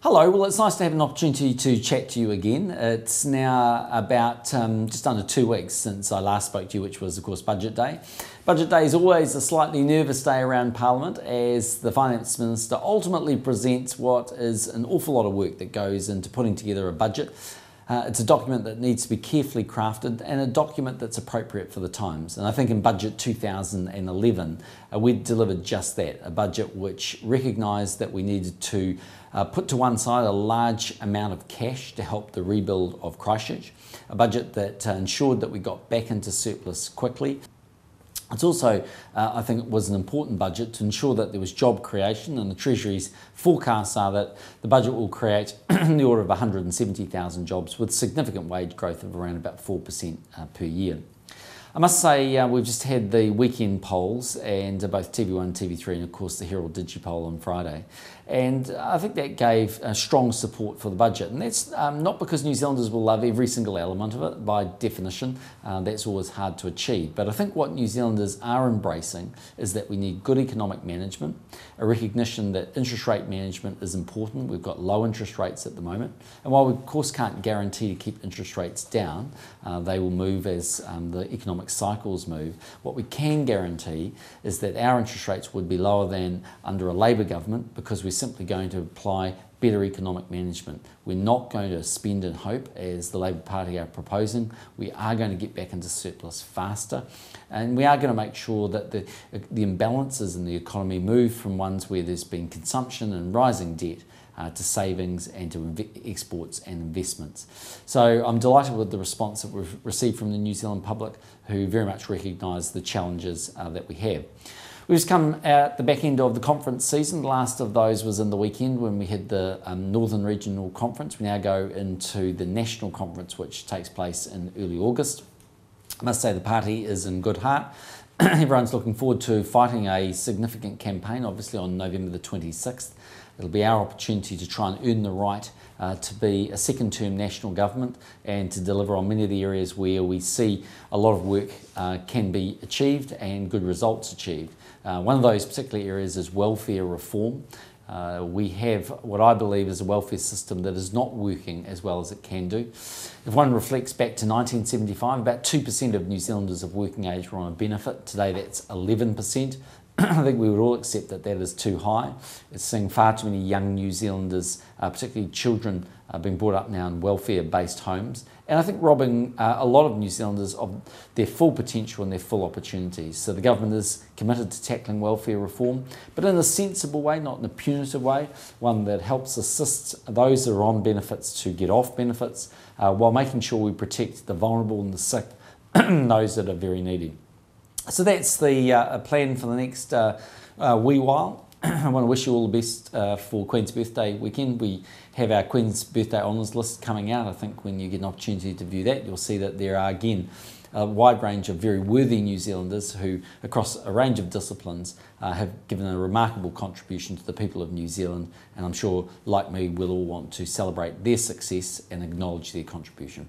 Hello, well it's nice to have an opportunity to chat to you again. It's now about just under 2 weeks since I last spoke to you, which was of course Budget Day. Budget Day is always a slightly nervous day around Parliament as the Finance Minister ultimately presents what is an awful lot of work that goes into putting together a budget. It's a document that needs to be carefully crafted and a document that's appropriate for the times. And I think in Budget 2011, we delivered just that, a budget which recognised that we needed to put to one side a large amount of cash to help the rebuild of Christchurch, a budget that ensured that we got back into surplus quickly. It's also, I think it was an important budget to ensure that there was job creation, and the Treasury's forecasts are that the budget will create in the order of 170,000 jobs with significant wage growth of around about 4% per year. I must say we've just had the weekend polls and both TV1, TV3 and of course the Herald Digipoll on Friday, and I think that gave strong support for the budget, and that's not because New Zealanders will love every single element of it. By definition, that's always hard to achieve, but I think what New Zealanders are embracing is that we need good economic management, a recognition that interest rate management is important. We've got low interest rates at the moment, and while we of course can't guarantee to keep interest rates down, they will move as the economic cycles move. What we can guarantee is that our interest rates would be lower than under a Labour government because we're simply going to apply better economic management. We're not going to spend and hope as the Labour Party are proposing. We are going to get back into surplus faster, and we are going to make sure that the imbalances in the economy move from ones where there's been consumption and rising debt to savings and to exports and investments. So I'm delighted with the response that we've received from the New Zealand public, who very much recognise the challenges that we have. We've just come at the back end of the conference season. The last of those was in the weekend when we had the Northern Regional Conference. We now go into the National Conference, which takes place in early August. I must say the party is in good heart. Everyone's looking forward to fighting a significant campaign, obviously on November the 26th. It'll be our opportunity to try and earn the right to be a second-term national government and to deliver on many of the areas where we see a lot of work can be achieved and good results achieved. One of those particular areas is welfare reform. We have what I believe is a welfare system that is not working as well as it can do. If one reflects back to 1975, about 2% of New Zealanders of working age were on a benefit. Today that's 11%. I think we would all accept that that is too high. It's seeing far too many young New Zealanders, particularly children, being brought up now in welfare-based homes, and I think robbing a lot of New Zealanders of their full potential and their full opportunities. So the government is committed to tackling welfare reform, but in a sensible way, not in a punitive way, one that helps assist those that are on benefits to get off benefits, while making sure we protect the vulnerable and the sick, those that are very needy. So that's the plan for the next wee while. I want to wish you all the best for Queen's Birthday weekend. We have our Queen's Birthday Honours list coming out. I think when you get an opportunity to view that, you'll see that there are again a wide range of very worthy New Zealanders who, across a range of disciplines, have given a remarkable contribution to the people of New Zealand, and I'm sure, like me, we'll all want to celebrate their success and acknowledge their contribution.